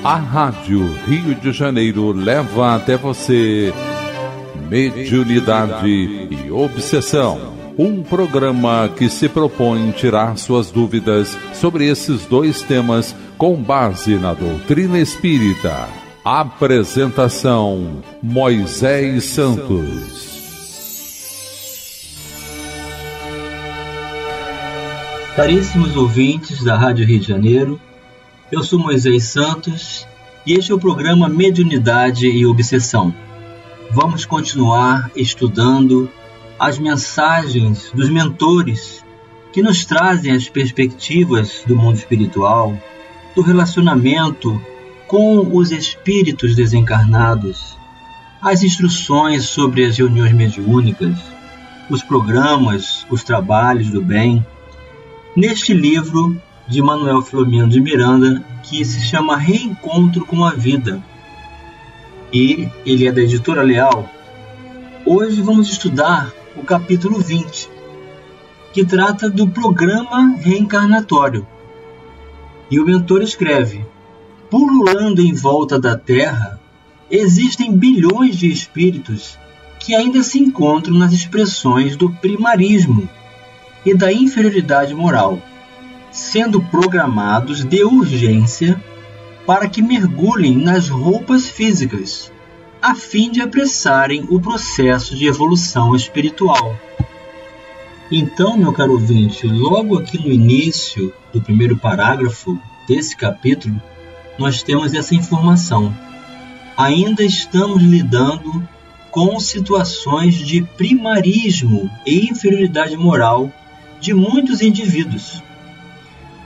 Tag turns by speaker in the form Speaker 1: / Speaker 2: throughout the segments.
Speaker 1: A Rádio Rio de Janeiro leva até você Mediunidade e Obsessão. Um programa que se propõe tirar suas dúvidas sobre esses dois temas com base na doutrina espírita. Apresentação: Moisés Santos.
Speaker 2: Caríssimos ouvintes da Rádio Rio de Janeiro, eu sou Moisés Santos e este é o programa Mediunidade e Obsessão. Vamos continuar estudando as mensagens dos mentores que nos trazem as perspectivas do mundo espiritual, do relacionamento com os espíritos desencarnados, as instruções sobre as reuniões mediúnicas, os programas, os trabalhos do bem. Neste livro de Manuel Filomeno de Miranda, que se chama Reencontro com a Vida, e ele é da Editora Leal, hoje vamos estudar o capítulo 20, que trata do programa reencarnatório. E o mentor escreve: pululando em volta da Terra, existem bilhões de espíritos que ainda se encontram nas expressões do primarismo e da inferioridade moral, sendo programados de urgência para que mergulhem nas roupas físicas, a fim de apressarem o processo de evolução espiritual. Então, meu caro ouvinte, logo aqui no início do primeiro parágrafo desse capítulo, nós temos essa informação. Ainda estamos lidando com situações de primarismo e inferioridade moral de muitos indivíduos,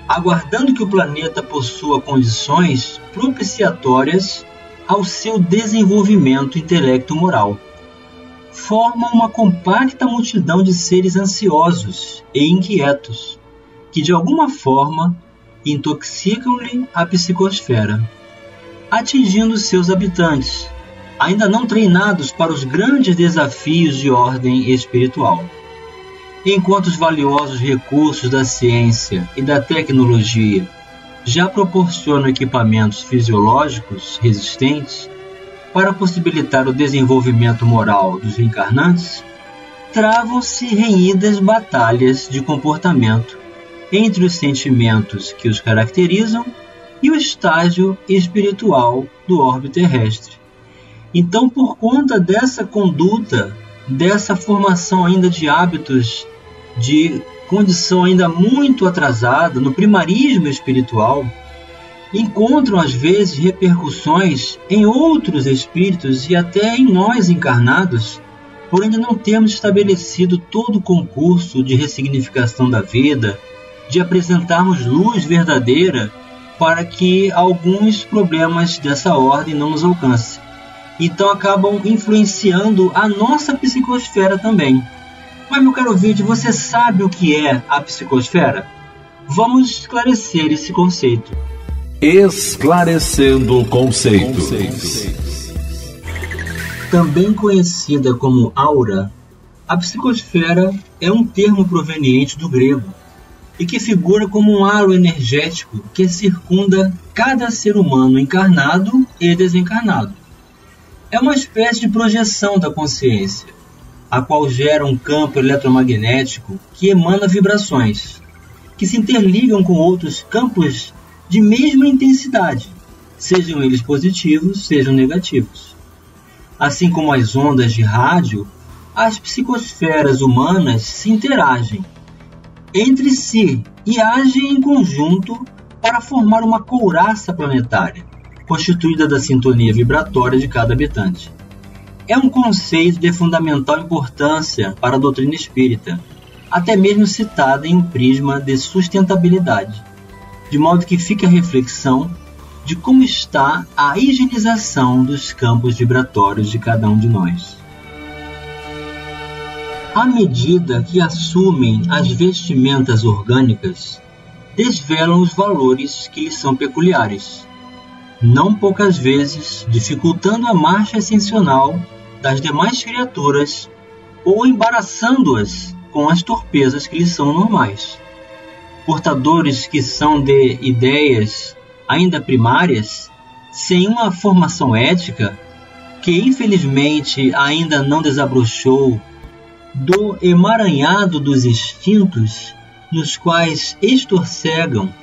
Speaker 2: aguardando que o planeta possua condições propiciatórias ao seu desenvolvimento intelecto-moral. Formam uma compacta multidão de seres ansiosos e inquietos, que de alguma forma intoxicam-lhe a psicosfera, atingindo seus habitantes, ainda não treinados para os grandes desafios de ordem espiritual. Enquanto os valiosos recursos da ciência e da tecnologia já proporcionam equipamentos fisiológicos resistentes para possibilitar o desenvolvimento moral dos reencarnantes, travam-se renhidas batalhas de comportamento entre os sentimentos que os caracterizam e o estágio espiritual do orbe terrestre. Então, por conta dessa conduta, dessa formação ainda de hábitos de condição ainda muito atrasada no primarismo espiritual, encontram às vezes repercussões em outros espíritos e até em nós encarnados, por ainda não termos estabelecido todo o concurso de ressignificação da vida, de apresentarmos luz verdadeira para que alguns problemas dessa ordem não nos alcancem. Então acabam influenciando a nossa psicosfera também. Mas, meu caro ouvinte, você sabe o que é a psicosfera? Vamos esclarecer esse conceito.
Speaker 1: Esclarecendo conceitos.
Speaker 2: Também conhecida como aura, a psicosfera é um termo proveniente do grego e que figura como um halo energético que circunda cada ser humano encarnado e desencarnado. É uma espécie de projeção da consciência, a qual gera um campo eletromagnético que emana vibrações, que se interligam com outros campos de mesma intensidade, sejam eles positivos, sejam negativos. Assim como as ondas de rádio, as psicosferas humanas se interagem entre si e agem em conjunto para formar uma couraça planetária, constituída da sintonia vibratória de cada habitante. É um conceito de fundamental importância para a doutrina espírita, até mesmo citada em um prisma de sustentabilidade, de modo que fica a reflexão de como está a higienização dos campos vibratórios de cada um de nós. À medida que assumem as vestimentas orgânicas, desvelam os valores que lhes são peculiares, não poucas vezes dificultando a marcha ascensional das demais criaturas ou embaraçando-as com as torpezas que lhes são normais. Portadores que são de ideias ainda primárias sem uma formação ética, que infelizmente ainda não desabrochou do emaranhado dos instintos nos quais estorcegam,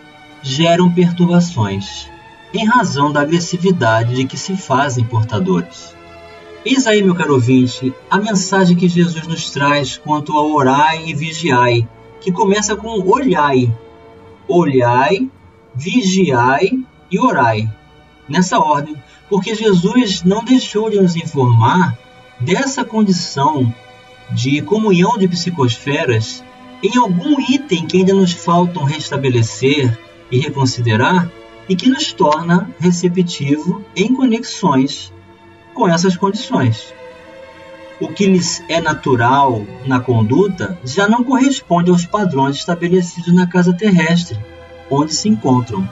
Speaker 2: geram perturbações, em razão da agressividade de que se fazem portadores. Eis aí, meu caro ouvinte, a mensagem que Jesus nos traz quanto ao orai e vigiai, que começa com olhai. Olhai, vigiai e orai. Nessa ordem, porque Jesus não deixou de nos informar dessa condição de comunhão de psicosferas em algum item que ainda nos faltam restabelecer e reconsiderar e que nos torna receptivo em conexões com essas condições. O que lhes é natural na conduta já não corresponde aos padrões estabelecidos na casa terrestre, onde se encontram.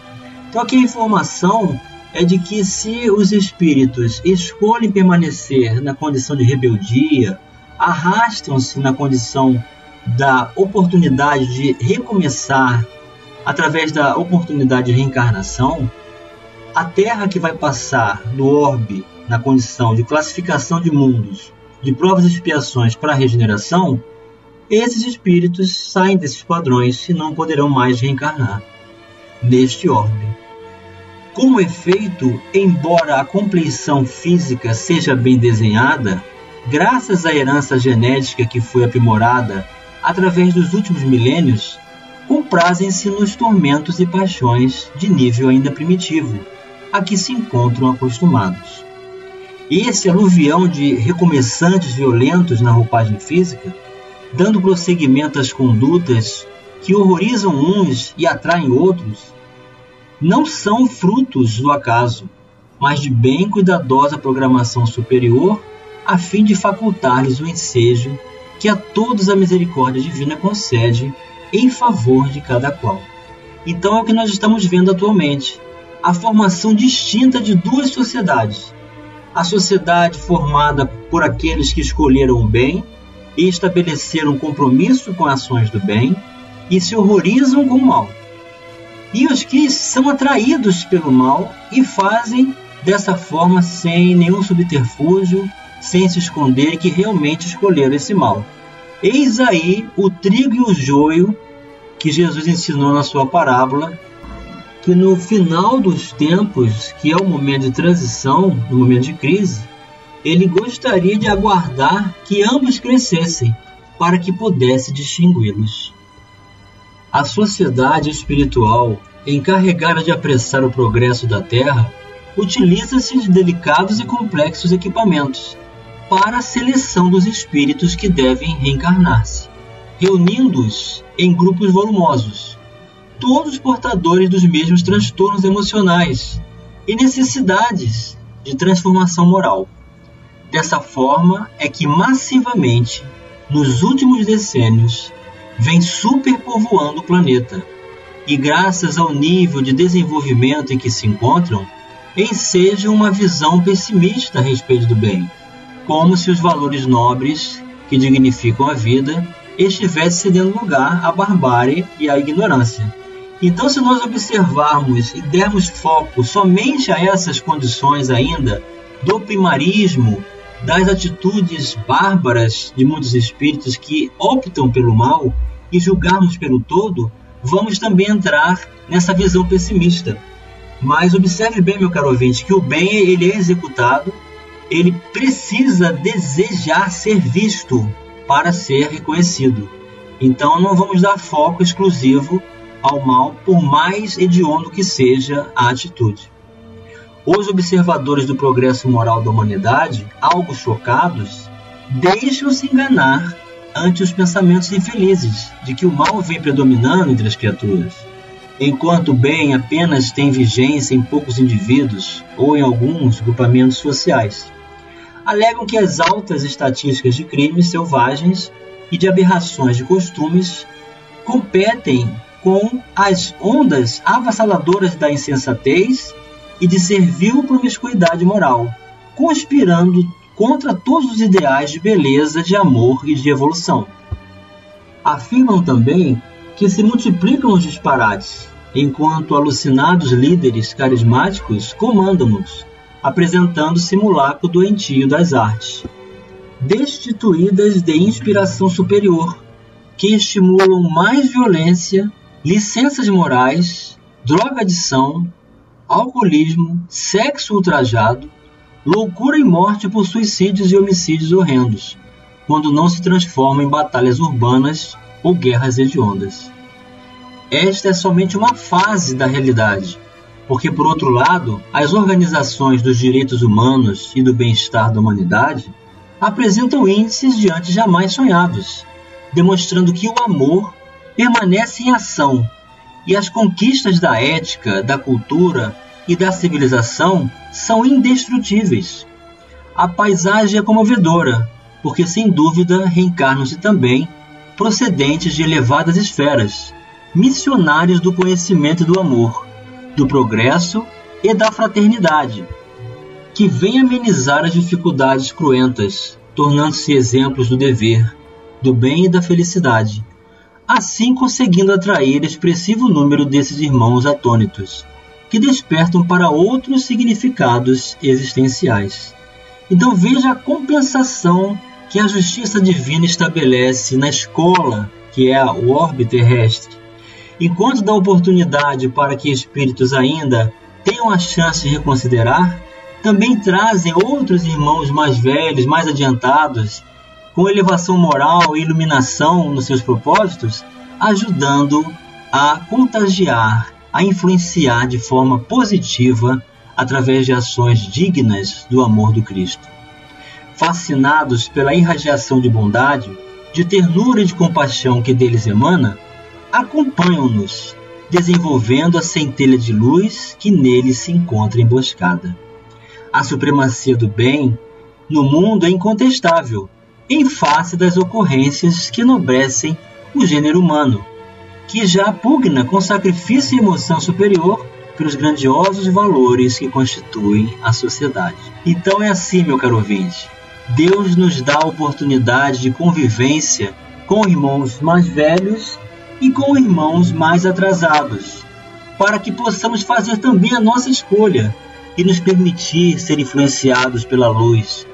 Speaker 2: Então aqui a informação é de que se os espíritos escolhem permanecer na condição de rebeldia, arrastam-se na condição da oportunidade de recomeçar através da oportunidade de reencarnação, a Terra que vai passar do orbe na condição de classificação de mundos, de provas e expiações para a regeneração, esses espíritos saem desses padrões e não poderão mais reencarnar neste orbe. Como efeito, embora a compleição física seja bem desenhada, graças à herança genética que foi aprimorada através dos últimos milênios, comprazem-se nos tormentos e paixões de nível ainda primitivo, a que se encontram acostumados. Esse aluvião de recomeçantes violentos na roupagem física, dando prosseguimento às condutas que horrorizam uns e atraem outros, não são frutos do acaso, mas de bem cuidadosa programação superior, a fim de facultar-lhes o ensejo que a todos a misericórdia divina concede em favor de cada qual. Então é o que nós estamos vendo atualmente, a formação distinta de duas sociedades. A sociedade formada por aqueles que escolheram o bem e estabeleceram compromisso com ações do bem e se horrorizam com o mal. E os que são atraídos pelo mal e fazem dessa forma sem nenhum subterfúgio, sem se esconder, que realmente escolheram esse mal. Eis aí o trigo e o joio que Jesus ensinou na sua parábola, que no final dos tempos, que é o momento de transição, no momento de crise, ele gostaria de aguardar que ambos crescessem, para que pudesse distingui-los. A sociedade espiritual, encarregada de apressar o progresso da Terra, utiliza-se de delicados e complexos equipamentos para a seleção dos espíritos que devem reencarnar-se, reunindo-os em grupos volumosos, todos portadores dos mesmos transtornos emocionais e necessidades de transformação moral. Dessa forma é que massivamente, nos últimos decênios, vem superpovoando o planeta, e graças ao nível de desenvolvimento em que se encontram, ensejam uma visão pessimista a respeito do bem, como se os valores nobres que dignificam a vida estivessem cedendo lugar à barbárie e à ignorância. Então, se nós observarmos e dermos foco somente a essas condições ainda do primarismo, das atitudes bárbaras de muitos espíritos que optam pelo mal e julgarmos pelo todo, vamos também entrar nessa visão pessimista. Mas observe bem, meu caro ouvinte, que o bem ele é executado, ele precisa desejar ser visto para ser reconhecido. Então não vamos dar foco exclusivo ao mal, por mais hediondo que seja a atitude. Os observadores do progresso moral da humanidade, algo chocados, deixam-se enganar ante os pensamentos infelizes de que o mal vem predominando entre as criaturas, enquanto o bem apenas tem vigência em poucos indivíduos ou em alguns grupamentos sociais. Alegam que as altas estatísticas de crimes selvagens e de aberrações de costumes competem com as ondas avassaladoras da insensatez e de servil promiscuidade moral, conspirando contra todos os ideais de beleza, de amor e de evolução. Afirmam também que se multiplicam os disparates enquanto alucinados líderes carismáticos comandam-nos, apresentando simulacro doentio das artes, destituídas de inspiração superior, que estimulam mais violência, licenças morais, drogadição, alcoolismo, sexo ultrajado, loucura e morte por suicídios e homicídios horrendos, quando não se transformam em batalhas urbanas ou guerras hediondas. Esta é somente uma fase da realidade, porque, por outro lado, as organizações dos direitos humanos e do bem-estar da humanidade apresentam índices de antes jamais sonhados, demonstrando que o amor permanece em ação e as conquistas da ética, da cultura e da civilização são indestrutíveis. A paisagem é comovedora, porque sem dúvida reencarnam-se também procedentes de elevadas esferas, missionários do conhecimento e do amor, do progresso e da fraternidade, que vêm amenizar as dificuldades cruentas, tornando-se exemplos do dever, do bem e da felicidade, assim conseguindo atrair expressivo número desses irmãos atônitos, que despertam para outros significados existenciais. Então veja a compensação que a justiça divina estabelece na escola, que é o orbe terrestre, enquanto dá oportunidade para que espíritos ainda tenham a chance de reconsiderar, também trazem outros irmãos mais velhos, mais adiantados, com elevação moral e iluminação nos seus propósitos, ajudando a contagiar, a influenciar de forma positiva através de ações dignas do amor do Cristo. Fascinados pela irradiação de bondade, de ternura e de compaixão que deles emana, acompanham-nos, desenvolvendo a centelha de luz que neles se encontra emboscada. A supremacia do bem no mundo é incontestável, em face das ocorrências que enobrecem o gênero humano, que já pugna com sacrifício e emoção superior pelos grandiosos valores que constituem a sociedade. Então é assim, meu caro ouvinte, Deus nos dá a oportunidade de convivência com irmãos mais velhos e com irmãos mais atrasados, para que possamos fazer também a nossa escolha e nos permitir ser influenciados pela luz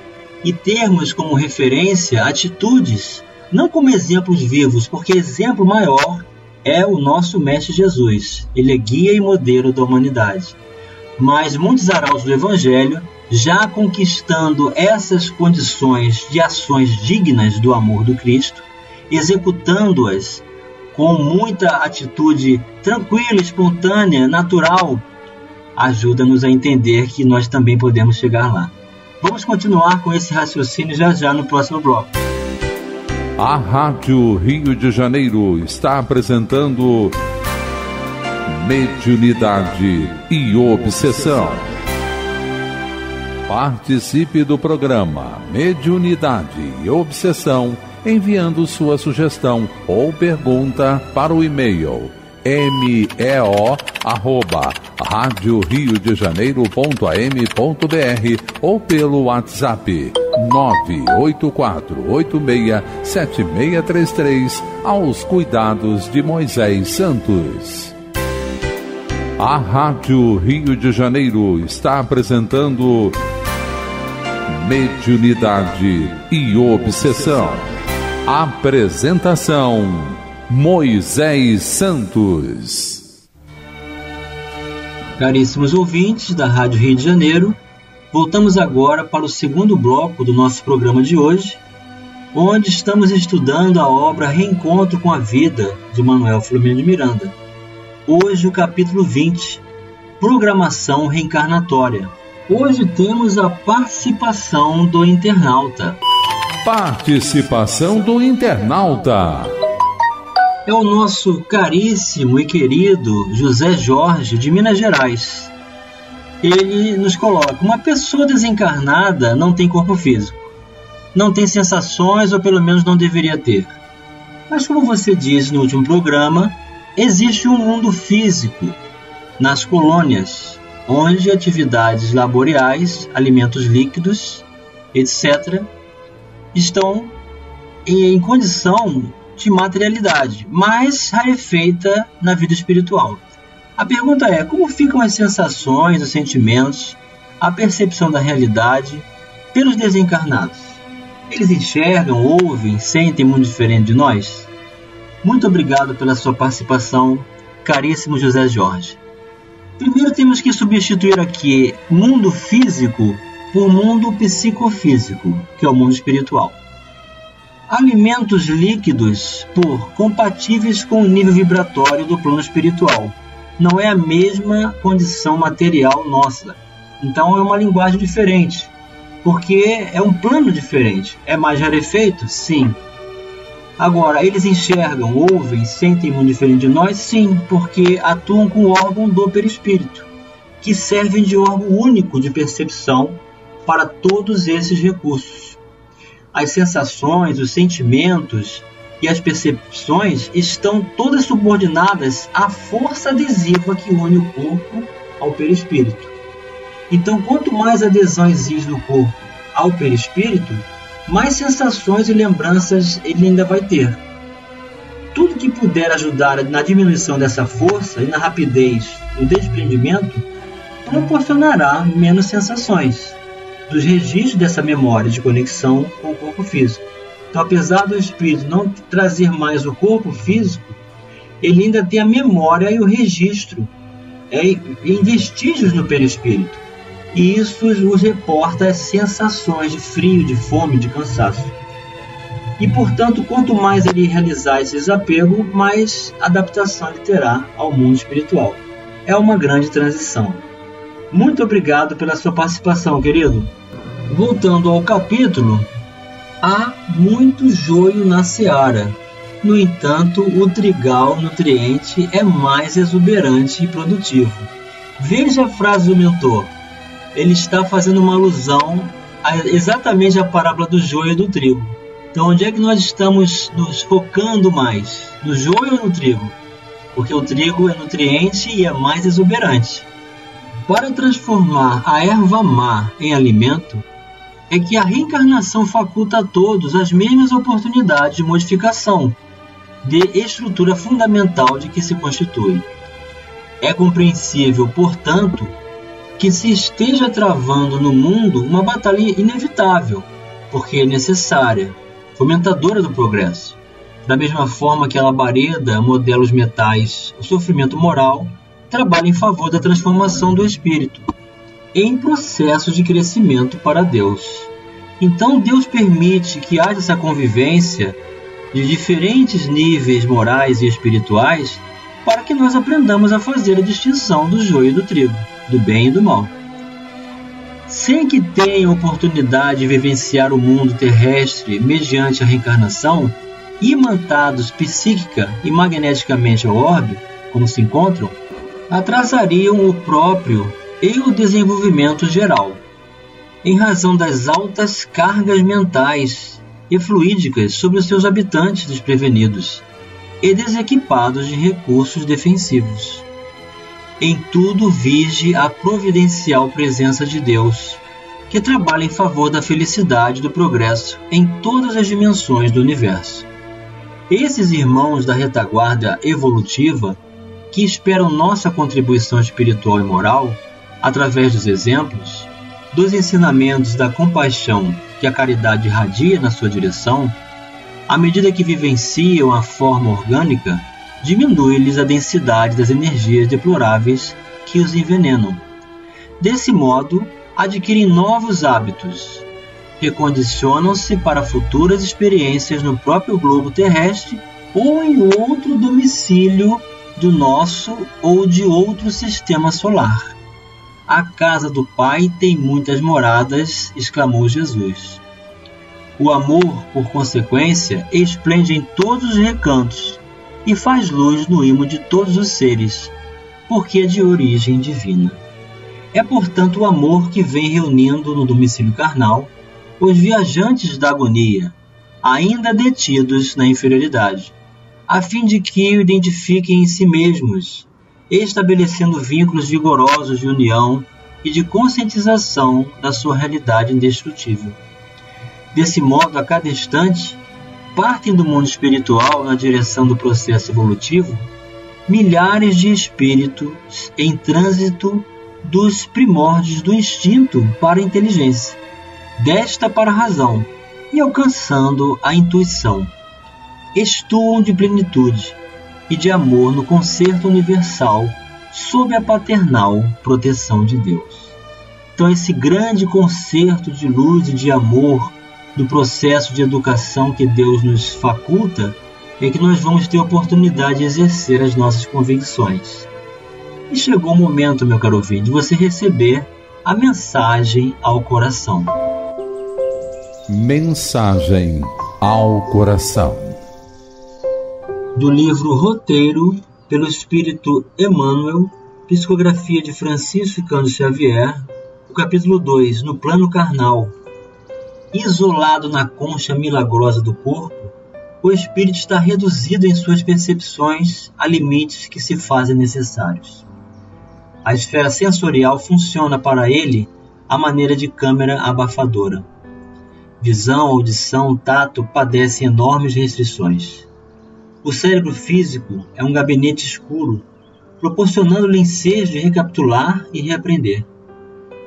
Speaker 2: e termos como referência atitudes, não como exemplos vivos, porque exemplo maior é o nosso Mestre Jesus. Ele é guia e modelo da humanidade. Mas muitos arautos do Evangelho, já conquistando essas condições de ações dignas do amor do Cristo, executando-as com muita atitude tranquila, espontânea, natural, ajuda-nos a entender que nós também podemos chegar lá. Vamos continuar com esse raciocínio já no próximo bloco.
Speaker 1: A Rádio Rio de Janeiro está apresentando Mediunidade e Obsessão. Participe do programa Mediunidade e Obsessão enviando sua sugestão ou pergunta para o e-mail meo@radioriodejaneiro.am.br ou pelo WhatsApp 984867633 aos cuidados de Moisés Santos. A Rádio Rio de Janeiro está apresentando Mediunidade e Obsessão. Apresentação: Moisés Santos.
Speaker 2: Caríssimos ouvintes da Rádio Rio de Janeiro, voltamos agora para o segundo bloco do nosso programa de hoje, onde estamos estudando a obra Reencontro com a Vida, de Manuel Filomeno de Miranda. Hoje o capítulo 20, Programação Reencarnatória. Hoje temos a participação do internauta.
Speaker 1: Participação do internauta.
Speaker 2: É o nosso caríssimo e querido José Jorge, de Minas Gerais. Ele nos coloca: uma pessoa desencarnada não tem corpo físico, não tem sensações, ou pelo menos não deveria ter. Mas como você disse no último programa, existe um mundo físico nas colônias, onde atividades laborais, alimentos líquidos, etc., estão em condição de materialidade, mas rarefeita na vida espiritual. A pergunta é: como ficam as sensações, os sentimentos, a percepção da realidade pelos desencarnados? Eles enxergam, ouvem, sentem muito diferente de nós? Muito obrigado pela sua participação, caríssimo José Jorge. Primeiro temos que substituir aqui mundo físico por mundo psicofísico, que é o mundo espiritual. Alimentos líquidos por compatíveis com o nível vibratório do plano espiritual. Não é a mesma condição material nossa. Então é uma linguagem diferente, porque é um plano diferente. É mais rarefeito? Sim. Agora, eles enxergam, ouvem, sentem muito diferente de nós? Sim, porque atuam com o órgão do perispírito, que servem de órgão único de percepção para todos esses recursos. As sensações, os sentimentos e as percepções estão todas subordinadas à força adesiva que une o corpo ao perispírito. Então, quanto mais adesão existe do corpo ao perispírito, mais sensações e lembranças ele ainda vai ter. Tudo que puder ajudar na diminuição dessa força e na rapidez do desprendimento proporcionará menos sensações dos registros dessa memória de conexão com o corpo físico. Então, apesar do espírito não trazer mais o corpo físico, ele ainda tem a memória e o registro em vestígios no perispírito. E isso os reporta as sensações de frio, de fome, de cansaço. E, portanto, quanto mais ele realizar esse desapego, mais adaptação ele terá ao mundo espiritual. É uma grande transição. Muito obrigado pela sua participação, querido. Voltando ao capítulo, há muito joio na seara. No entanto, o trigal nutriente é mais exuberante e produtivo. Veja a frase do mentor. Ele está fazendo uma alusão exatamente à parábola do joio e do trigo. Então, onde é que nós estamos nos focando mais? No joio ou no trigo? Porque o trigo é nutriente e é mais exuberante. Para transformar a erva má em alimento, é que a reencarnação faculta a todos as mesmas oportunidades de modificação de estrutura fundamental de que se constitui. É compreensível, portanto, que se esteja travando no mundo uma batalha inevitável, porque é necessária, fomentadora do progresso. Da mesma forma que a labareda modela os metais, o sofrimento moral trabalha em favor da transformação do espírito, em processo de crescimento para Deus. Então Deus permite que haja essa convivência de diferentes níveis morais e espirituais para que nós aprendamos a fazer a distinção do joio e do trigo, do bem e do mal. Sem que tenham oportunidade de vivenciar o mundo terrestre mediante a reencarnação, imantados psíquica e magneticamente ao orbe, como se encontram, atrasariam o próprio e o desenvolvimento geral, em razão das altas cargas mentais e fluídicas sobre os seus habitantes desprevenidos e desequipados de recursos defensivos. Em tudo vige a providencial presença de Deus, que trabalha em favor da felicidade e do progresso em todas as dimensões do universo. Esses irmãos da retaguarda evolutiva, que esperam nossa contribuição espiritual e moral, através dos exemplos, dos ensinamentos da compaixão que a caridade irradia na sua direção, à medida que vivenciam a forma orgânica, diminui-lhes a densidade das energias deploráveis que os envenenam. Desse modo, adquirem novos hábitos, recondicionam-se para futuras experiências no próprio globo terrestre ou em outro domicílio do nosso ou de outro sistema solar. A casa do Pai tem muitas moradas, exclamou Jesus. O amor, por consequência, esplende em todos os recantos e faz luz no imo de todos os seres, porque é de origem divina. É, portanto, o amor que vem reunindo no domicílio carnal os viajantes da agonia, ainda detidos na inferioridade, a fim de que o identifiquem em si mesmos, estabelecendo vínculos vigorosos de união e de conscientização da sua realidade indestrutível. Desse modo, a cada instante, partem do mundo espiritual na direção do processo evolutivo, milhares de espíritos em trânsito dos primórdios do instinto para a inteligência, desta para a razão, e alcançando a intuição. Estuam de plenitude e de amor no concerto universal sob a paternal proteção de Deus. Então esse grande concerto de luz e de amor do processo de educação que Deus nos faculta é que nós vamos ter a oportunidade de exercer as nossas convicções. E chegou o momento, meu caro ouvinte, de você receber a mensagem ao coração.
Speaker 1: Mensagem ao coração.
Speaker 2: Do livro Roteiro, pelo Espírito Emmanuel, psicografia de Francisco Cândido Xavier, o capítulo 2, no plano carnal. Isolado na concha milagrosa do corpo, o espírito está reduzido em suas percepções a limites que se fazem necessários. A esfera sensorial funciona para ele à maneira de câmera abafadora. Visão, audição, tato padecem enormes restrições. O cérebro físico é um gabinete escuro, proporcionando-lhe ensejo de recapitular e reaprender.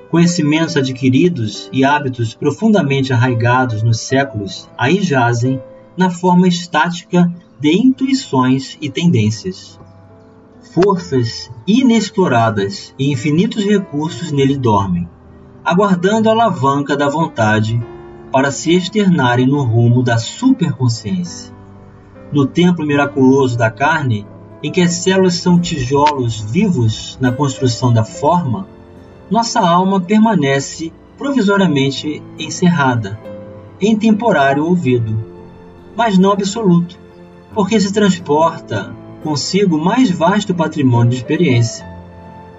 Speaker 2: Conhecimentos adquiridos e hábitos profundamente arraigados nos séculos aí jazem na forma estática de intuições e tendências. Forças inexploradas e infinitos recursos nele dormem, aguardando a alavanca da vontade para se externarem no rumo da superconsciência. No templo miraculoso da carne, em que as células são tijolos vivos na construção da forma, nossa alma permanece provisoriamente encerrada, em temporário ouvido, mas não absoluto, porque se transporta consigo mais vasto patrimônio de experiência.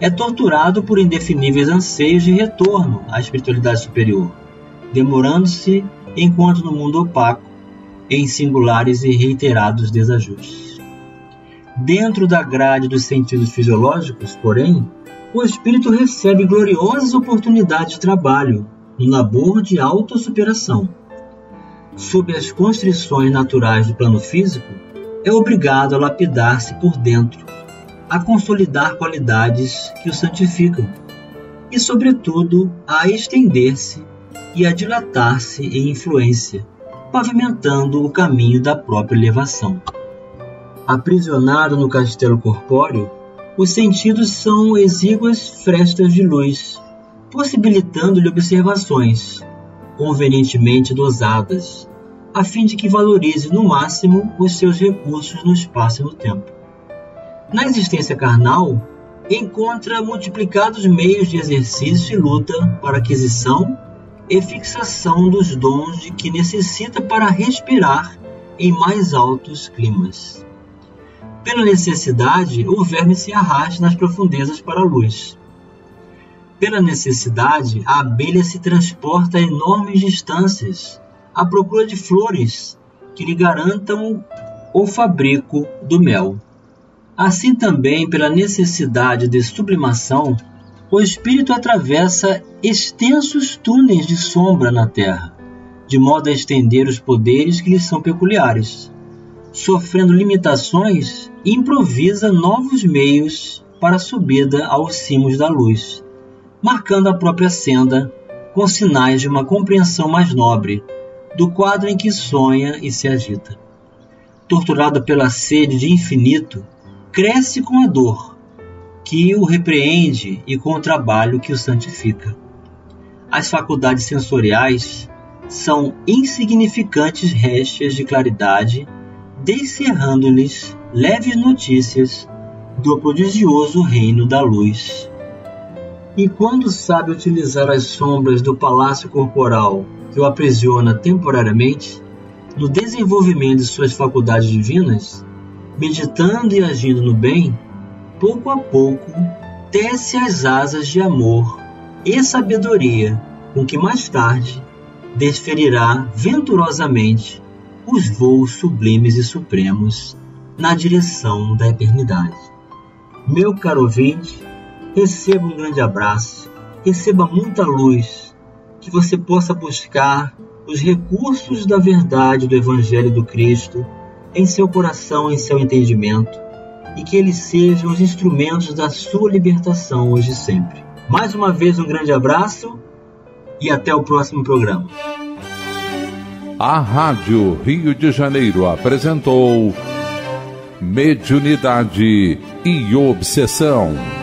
Speaker 2: É torturado por indefiníveis anseios de retorno à espiritualidade superior, demorando-se enquanto no mundo opaco, em singulares e reiterados desajustes. Dentro da grade dos sentidos fisiológicos, porém, o espírito recebe gloriosas oportunidades de trabalho no labor de autossuperação. Sob as constrições naturais do plano físico, é obrigado a lapidar-se por dentro, a consolidar qualidades que o santificam e, sobretudo, a estender-se e a dilatar-se em influência, pavimentando o caminho da própria elevação. Aprisionado no castelo corpóreo, os sentidos são exíguas frestas de luz, possibilitando-lhe observações, convenientemente dosadas, a fim de que valorize no máximo os seus recursos no espaço e no tempo. Na existência carnal, encontra multiplicados meios de exercício e luta para aquisição e fixação dos dons de que necessita para respirar em mais altos climas. Pela necessidade, o verme se arrasta nas profundezas para a luz. Pela necessidade, a abelha se transporta a enormes distâncias, à procura de flores que lhe garantam o fabrico do mel. Assim também, pela necessidade de sublimação, o espírito atravessa extensos túneis de sombra na terra, de modo a estender os poderes que lhe são peculiares. Sofrendo limitações, improvisa novos meios para a subida aos cimos da luz, marcando a própria senda com sinais de uma compreensão mais nobre do quadro em que sonha e se agita. Torturado pela sede de infinito, cresce com a dor, que o repreende, e com o trabalho que o santifica. As faculdades sensoriais são insignificantes réstias de claridade, descerrando-lhes leves notícias do prodigioso reino da luz. E quando sabe utilizar as sombras do palácio corporal que o aprisiona temporariamente, no desenvolvimento de suas faculdades divinas, meditando e agindo no bem, pouco a pouco tece as asas de amor e sabedoria com que mais tarde desferirá venturosamente os voos sublimes e supremos na direção da eternidade. Meu caro ouvinte, receba um grande abraço, receba muita luz, que você possa buscar os recursos da verdade do Evangelho do Cristo em seu coração, em seu entendimento, e que eles sejam os instrumentos da sua libertação hoje e sempre. Mais uma vez, um grande abraço e até o próximo programa.
Speaker 1: A Rádio Rio de Janeiro apresentou Mediunidade e Obsessão.